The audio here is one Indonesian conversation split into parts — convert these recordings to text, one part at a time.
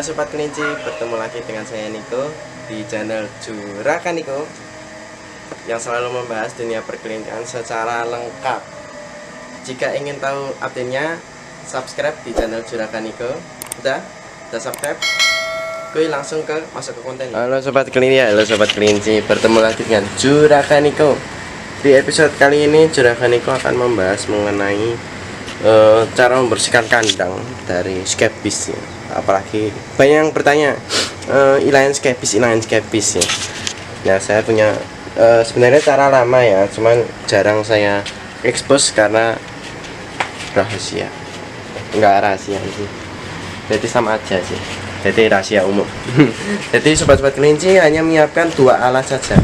Sobat Kelinci, bertemu lagi dengan saya Niko di channel Juragan Niko yang selalu membahas dunia perkelintingan secara lengkap. Jika ingin tahu update-nya, subscribe di channel Juragan Niko. Udah subscribe? Gue langsung masuk ke konten. Halo Sobat Kelinci, bertemu lagi dengan Juragan Niko. Di episode kali ini Juragan Niko akan membahas mengenai cara membersihkan kandang dari skepis ya. Apalagi banyak yang bertanya ilahin skepis ya. Nah, saya punya sebenarnya cara lama ya, cuman jarang saya expose karena rahasia. Enggak rahasia sih, jadi sama aja sih, jadi rahasia umum. Jadi sobat-sobat kelinci hanya menyiapkan 2 alat saja.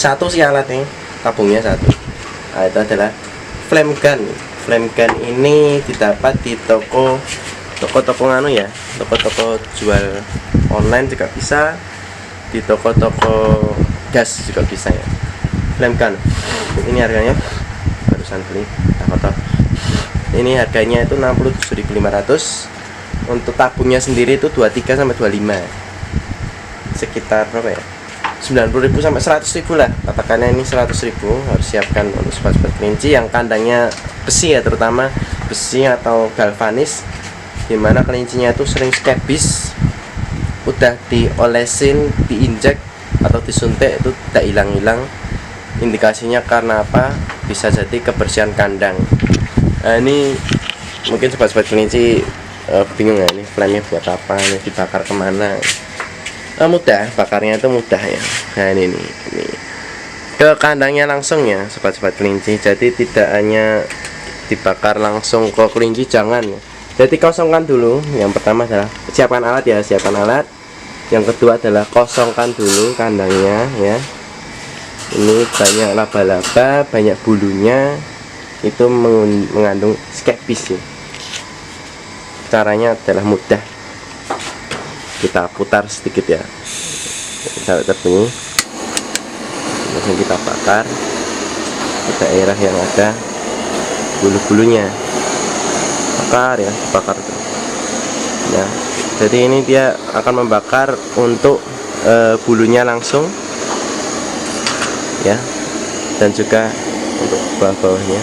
Satu sih alat nih, tabungnya satu. Nah, itu adalah flame gun. Flame gun ini didapat di toko jual online juga bisa, di toko gas juga bisa ya. Flame gun ini harganya, barusan beli foto. Ini harganya itu 67.500. Untuk tabungnya sendiri itu 23 sampai 25, sekitar berapa ya, 90.000 sampai 100.000 lah katakannya. Ini 100.000 harus siapkan untuk sobat-sobat kelinci yang kandangnya besi ya, terutama besi atau galvanis, dimana kelincinya itu sering skepis, udah diolesin, diinjek atau disuntik itu tidak hilang-hilang. Indikasinya karena apa? Bisa jadi kebersihan kandang. Nah, ini mungkin sobat-sobat kelinci bingung ya, ini flame-nya buat apa, ini dibakar kemana. Mudah, bakarnya itu mudah ya. Nah, ini ke kandangnya langsung ya sobat-sobat kelinci. Jadi tidak hanya dibakar langsung ke kelinci, jangan ya. Jadi kosongkan dulu. Yang pertama adalah siapkan alat ya, siapkan alat. Yang kedua adalah kosongkan dulu kandangnya ya. Ini banyak laba-laba, banyak bulunya, itu mengandung skepis ya. Caranya adalah mudah, kita putar sedikit ya sampai terbunyi, langsung kita bakar ke daerah yang ada bulu-bulunya, bakar ya, bakar tuh ya. Jadi ini dia akan membakar untuk bulunya langsung ya, dan juga untuk bawah-bawahnya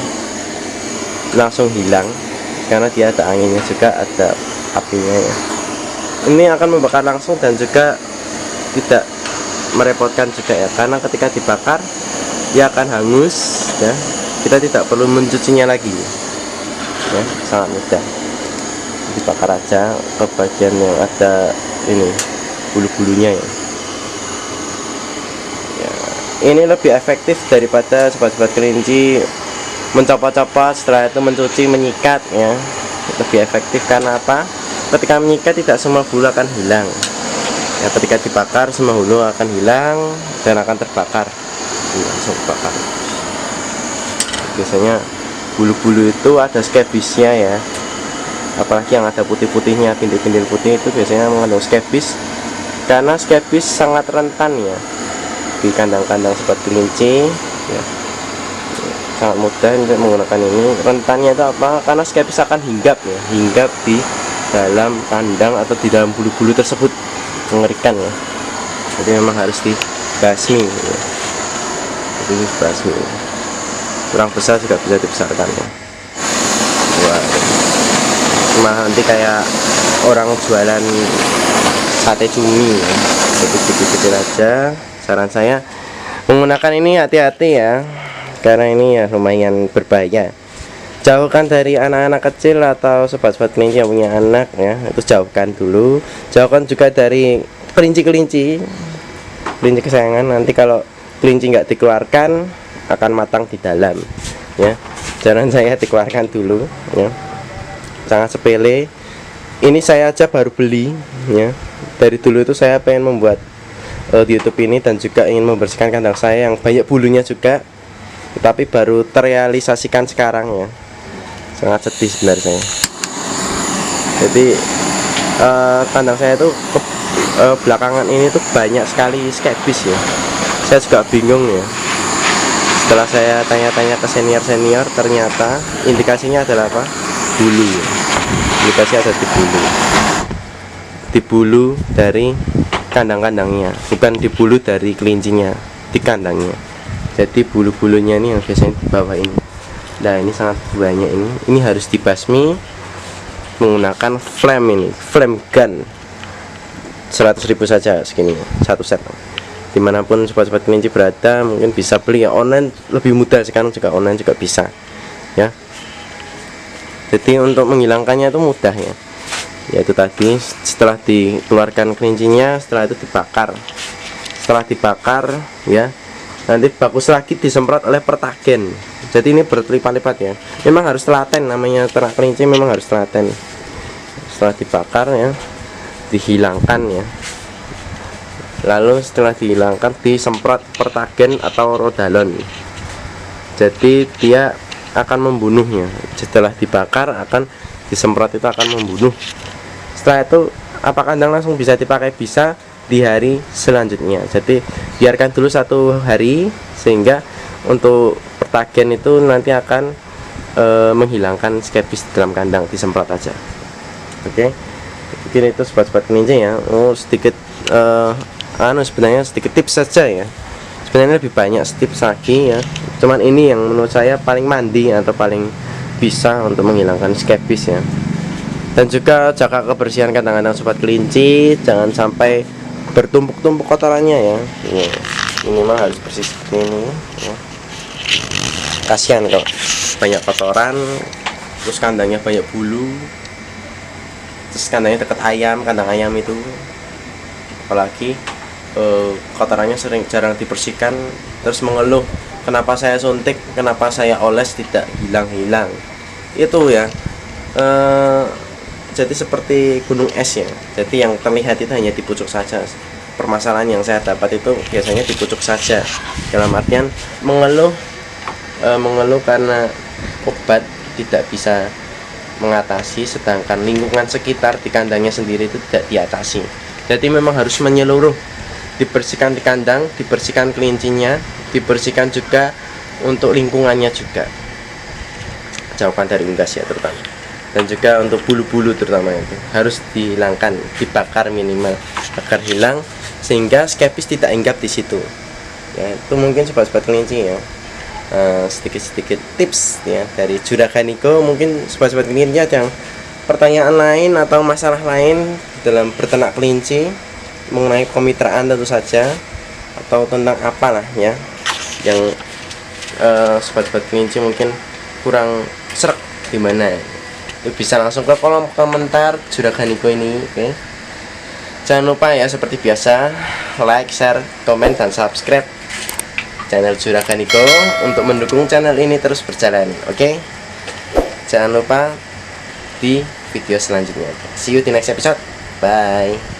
langsung hilang karena dia ada anginnya juga, ada apinya ya. Ini akan membakar langsung dan juga tidak merepotkan juga ya, karena ketika dibakar dia akan hangus ya. Kita tidak perlu mencucinya lagi ya, sangat mudah. Dibakar aja ke bagian yang ada ini bulu-bulunya ya. Ini lebih efektif daripada sobat-sobat kelinci mencopot-copot, setelah itu mencuci, menyikat ya. Lebih efektif karena apa? Ketika menyikat tidak semua bulu akan hilang ya, ketika dibakar semua bulu akan hilang dan akan terbakar. Langsung bakar. Biasanya bulu-bulu itu ada skebisnya ya, apalagi yang ada putih-putihnya, bintik-bintik putih itu biasanya mengandung skebis, karena skebis sangat rentan ya di kandang-kandang sobat kelinci ya. Sangat mudah untuk menggunakan ini. Rentannya itu apa? Karena skepis akan hinggap ya, hinggap di dalam kandang atau di dalam bulu-bulu tersebut, mengerikan ya. Jadi memang harus dibasmi ya. Jadi dibasmi, kurang besar juga bisa dibesarkan ya. Wah, cuma nanti kayak orang jualan sate cumi ya. Jadi kecil-kecil aja. Saran saya menggunakan ini hati-hati ya, karena ini ya lumayan berbahaya. Jauhkan dari anak-anak kecil atau sobat-sobat kelinci yang punya anak ya, itu jauhkan dulu. Jauhkan juga dari kelinci kesayangan. Nanti kalau kelinci nggak dikeluarkan akan matang di dalam ya. Jangan saya dikeluarkan dulu ya, sangat sepele. Ini saya aja baru beli ya. Dari dulu itu saya pengen membuat di YouTube ini dan juga ingin membersihkan kandang saya yang banyak bulunya juga, tapi baru terrealisasikan sekarang ya. Sangat sedih sebenarnya saya. Jadi kandang saya itu belakangan ini tuh banyak sekali skepis ya. Saya juga bingung ya. Setelah saya tanya-tanya ke senior, ternyata indikasinya adalah apa? Bulu ya. Indikasi ada di bulu. di bulu dari kandang-kandangnya, bukan di bulu dari kelincinya, di kandangnya. Jadi bulu-bulunya ini yang biasanya di bawah ini. Nah ini sangat banyak, ini harus dibasmi menggunakan flame, ini flame gun 100.000 saja segini satu set. Dimanapun sobat-sobat kelinci berada mungkin bisa beli ya, online lebih mudah sekarang, juga online juga bisa ya. Jadi untuk menghilangkannya itu mudah ya, yaitu tadi setelah dikeluarkan kelincinya, setelah itu dibakar. Setelah dibakar ya, nanti bagus lagi disemprot oleh pertagen. Jadi ini berlipat-lipat ya, memang harus telaten, namanya ternak kelinci memang harus telaten. Setelah dibakar ya, dihilangkan ya, lalu setelah dihilangkan disemprot pertagen atau rodalon. Jadi dia akan membunuhnya. Setelah dibakar akan disemprot, itu akan membunuh. Setelah itu apa kandang langsung bisa dipakai? Bisa di hari selanjutnya. Jadi biarkan dulu 1 hari, sehingga untuk pertagen itu nanti akan menghilangkan skepis di dalam kandang, disemprot aja. Oke, mungkin itu sobat-sobat kelinci ya. Sedikit sebenarnya sedikit tips saja ya, sebenarnya lebih banyak tips lagi ya, cuman ini yang menurut saya paling mandi atau paling bisa untuk menghilangkan skepis ya. Dan juga jaga kebersihan kandang-kandang sobat kelinci, jangan sampai bertumpuk-tumpuk kotorannya ya. Ini mah harus bersih seperti ini ya. Kasihan kalau banyak kotoran, terus kandangnya banyak bulu, terus kandangnya dekat ayam, kandang ayam itu apalagi kotorannya jarang dibersihkan, terus mengeluh, kenapa saya suntik, kenapa saya oles tidak hilang-hilang itu ya. Jadi seperti gunung es ya, jadi yang terlihat itu hanya di pucuk saja. Permasalahan yang saya dapat itu biasanya di pucuk saja, dalam artian mengeluh karena obat tidak bisa mengatasi, sedangkan lingkungan sekitar di kandangnya sendiri itu tidak diatasi. Jadi memang harus menyeluruh, dibersihkan di kandang, dibersihkan kelincinya, dibersihkan juga untuk lingkungannya juga, jauhkan dari unggas ya terutama, dan juga untuk bulu-bulu terutama itu harus dihilangkan, dibakar minimal agar hilang, sehingga skepis tidak hinggap di situ ya. Itu mungkin sobat-sobat kelinci ya, sedikit-sedikit tips ya dari Juragan Niko. Mungkin sobat-sobat kelinci ada yang pertanyaan lain atau masalah lain dalam berternak kelinci mengenai kemitraan tentu saja, atau tentang apalah ya yang sobat-sobat kelinci mungkin kurang serak di mana, itu bisa langsung ke kolom komentar Juragan Niko ini. Oke, jangan lupa ya seperti biasa like, share, komen, dan subscribe channel Juragan Niko untuk mendukung channel ini terus berjalan. Oke, jangan lupa di video selanjutnya. See you di next episode. Bye.